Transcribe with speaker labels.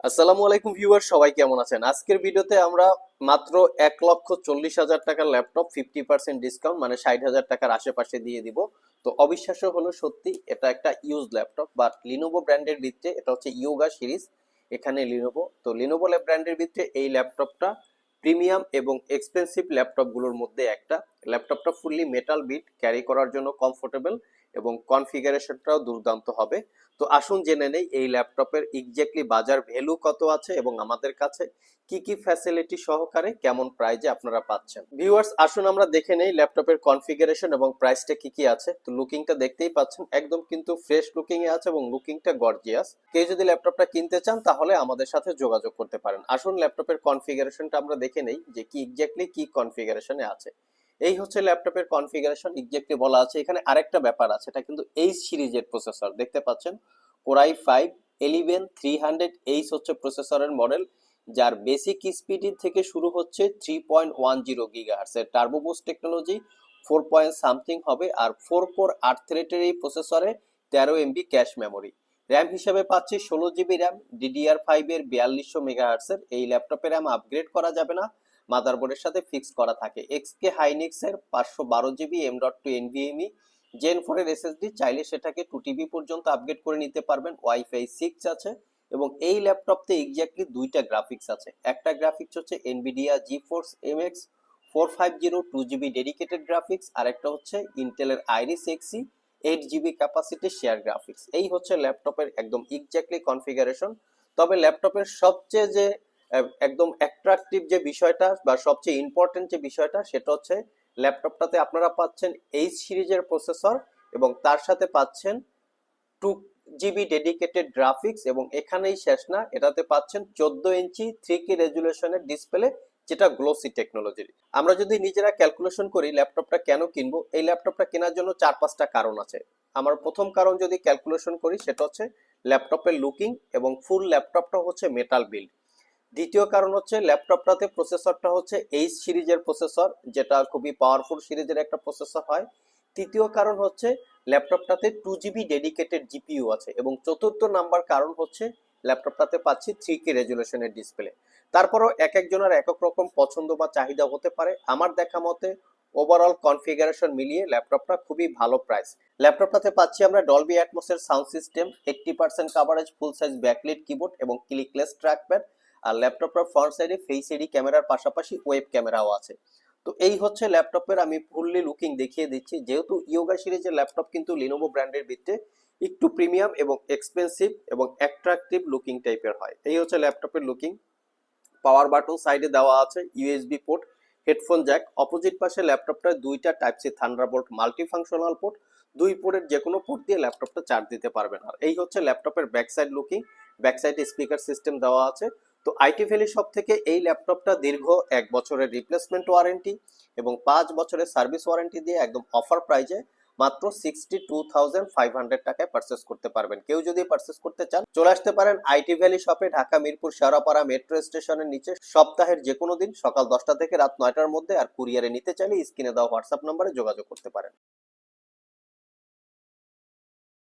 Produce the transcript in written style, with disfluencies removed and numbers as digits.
Speaker 1: আসসালামু আলাইকুম ভিউয়ার, সবাই কেমন আছেন? আজকের ভিডিওতে আমরা মাত্র 1,40,000 টাকার ল্যাপটপ 50% ডিসকাউন্ট মানে 60,000 টাকার আশেপাশে দিয়ে দিব। তো অবিশ্বাস্য হলো সত্যি, এটা একটা ইউজ ল্যাপটপ, বাট লিনোভো ব্র্যান্ডের ভিতরে এটা হচ্ছে ইয়োগা সিরিজ। এখানে লিনোভো ব্র্যান্ডের ভিতরে এই ল্যাপটপটা প্রিমিয়াম এবং এক্সপেন্সিভ ল্যাপটপগুলোর মধ্যে একটা। ল্যাপটপটা ফুললি মেটাল বিট, ক্যারি করার জন্য কমফোর্টেবল এবং কনফিগারেশনটাও দুর্দান্ত হবে। তো আসুন জেনে নেই এই ল্যাপটপের এক্স্যাক্টলি বাজার ভ্যালু কত আছে এবং আমাদের কাছে কি কি ফ্যাসিলিটি সহকারে কেমন প্রাইজে আপনারা পাচ্ছেন। ভিউয়ার্স, আসুন আমরা দেখে নেই ল্যাপটপের কনফিগারেশন এবং প্রাইসটা কি কি আছে। তো লুকিংটা দেখতেই পাচ্ছেন, একদম কিন্তু ফ্রেশ লুকিং এ আছে এবং লুকিংটা গর্জিয়াস। কেউ যদি ল্যাপটপটা কিনতে চান তাহলে আমাদের সাথে যোগাযোগ করতে পারেন। আসুন ল্যাপটপের কনফিগারেশনটা আমরা দেখে নেই যে কি এক্স্যাক্টলি কি কনফিগারেশনে আছে। এই হচ্ছে ল্যাপটপের কনফিগারেশন, এক্স্যাক্টলি বলা আছে। এখানে আরেকটা ব্যাপার আছে, এটা কিন্তু এইচ সিরিজের প্রসেসর দেখতে পাচ্ছেন। কোরাই 5 11 300H হচ্ছে প্রসেসরের মডেল, যার বেসিক স্পিড থেকে শুরু হচ্ছে 3.10 গিগাহার্টজ এর turbo boost technology 4 point something হবে। আর 4 কোর 8 থ্রেডের এই প্রসেসরে 13 MB ক্যাশ মেমোরি। র্যাম হিসেবে পাচ্ছি 16 GB র্যাম, DDR5 এর 4200 মেগাহার্টজ এর। এই ল্যাপটপে র্যাম আপগ্রেড করা যাবে না, মাদারবোর্ডের সাথে ফিক্স করা থাকে। XK হাইনিক্স এর 512 GB M.2 NVMe জেন 4 এর এসএসডি, চাইলে সেটাকে 2 TB পর্যন্ত আপগ্রেড করে নিতে পারবেন। ওয়াইফাই 6 আছে এবং এই ল্যাপটপতে এক্স্যাক্টলি দুইটা গ্রাফিক্স আছে। একটা গ্রাফিক্স হচ্ছে Nvidia GeForce MX 450 2 GB dedicated graphics, আর একটা হচ্ছে ইন্টেলের Iris Xe 8 GB capacity share graphics. এই হচ্ছে ল্যাপটপের একদম এক্স্যাক্টলি কনফিগারেশন। তবে ল্যাপটপের সবচেয়ে যে একদম অ্যাট্রাকটিভ যে বিষয়টা বা সবচেয়ে ইম্পর্টেন্ট যে বিষয়টা, সেটা হচ্ছে ল্যাপটপটাতে আপনারা পাচ্ছেন এইচ সিরিজের প্রসেসর এবং তার সাথে পাচ্ছেন 2 GB ডেডিকেটেড গ্রাফিক্স। এবং এখানেই শেষ না, এটাতে পাচ্ছেন 14 ইঞ্চি 3K রেজুলেশনের ডিসপ্লে, যেটা গ্লোসি টেকনোলজির। আমরা যদি নিজেরা ক্যালকুলেশন করি ল্যাপটপটা কেন কিনবো, এই ল্যাপটপটা কেনার জন্য 4-5টা কারণ আছে। আমার প্রথম কারণ যদি ক্যালকুলেশন করি, সেটা হচ্ছে ল্যাপটপের লুকিং এবং ফুল ল্যাপটপটা হচ্ছে মেটাল বিল্ড। দ্বিতীয় কারণ হচ্ছে ল্যাপটপটাতে প্রসেসরটা হচ্ছে এইচ সিরিজের প্রসেসর, যেটা খুবই পাওয়ারফুল সিরিজের একটা প্রসেসর হয়। তৃতীয় কারণ হচ্ছে ল্যাপটপটাতে 2 GB ডেডিকেটেড জিপিইউ আছে। এবং চতুর্থ নাম্বার কারণ হচ্ছে ল্যাপটপটাতে পাচ্ছি 3K রেজুলেশনের ডিসপ্লে। তারপরও এক একজনের এক এক রকম পছন্দ বা চাহিদা হতে পারে। আমার দেখা মতে ওভারঅল কনফিগারেশন মিলিয়ে ল্যাপটপটা খুবই ভালো প্রাইস। ল্যাপটপটাতে পাচ্ছি আমরা ডলবি অ্যাটমসের sound system, 80% coverage, full size backlit keyboard এবং ক্লিকলেস ট্র্যাকপ্যাড। আর ল্যাপটপটার ফ্রন্ট সাইডে ফেস আইডি ক্যামেরার পাশাপাশি ওয়েব ক্যামেরাও আছে। তো এই হচ্ছে ল্যাপটপের আমি ফুললি লুকিং দেখিয়ে দিচ্ছি। যেহেতু ইয়োগা সিরিজের ল্যাপটপ কিন্তু লিনোভো ব্র্যান্ডের ভিতরে একটু প্রিমিয়াম এবং এক্সপেন্সিভ এবং অ্যাট্রাকটিভ লুকিং টাইপের হয়। এই হচ্ছে ল্যাপটপের লুকিং। পাওয়ার বাটন সাইডে দেওয়া আছে, USB port, headphone jack. Opposite পাশে ল্যাপটপটায় দুইটা type C thunderbolt multi functional port. দুই পোর্টের যে কোনো পোর্ট দিয়ে ল্যাপটপটা চার্জ দিতে পারবেন। আর এই হচ্ছে ল্যাপটপের ব্যাক সাইড লুকিং। ব্যাক সাইডে স্পিকার সিস্টেম দেওয়া আছে। তো আইটি ভ্যালি শপ থেকে এই ল্যাপটপটা দীর্ঘ 1 বছরের রিপ্লেসমেন্ট ওয়ারেন্টি এবং 5 বছরের সার্ভিস ওয়ারেন্টি দিয়ে একদম অফার প্রাইজে মাত্র 62,500 টাকায় পারচেস করতে পারবেন। কেউ যদি পারচেস করতে চান, চলে আসতে পারেন আইটি ভ্যালি শপে, ঢাকা মিরপুর শেওড়াপাড়া মেট্রো স্টেশনের নিচে, সপ্তাহের যে কোনো দিন সকাল 10টা থেকে রাত 9টার মধ্যে। আর কুরিয়ারে নিতে চাইলে স্ক্রিনে দেওয়া হোয়াটসঅ্যাপ নম্বরে যোগাযোগ করতে পারেন।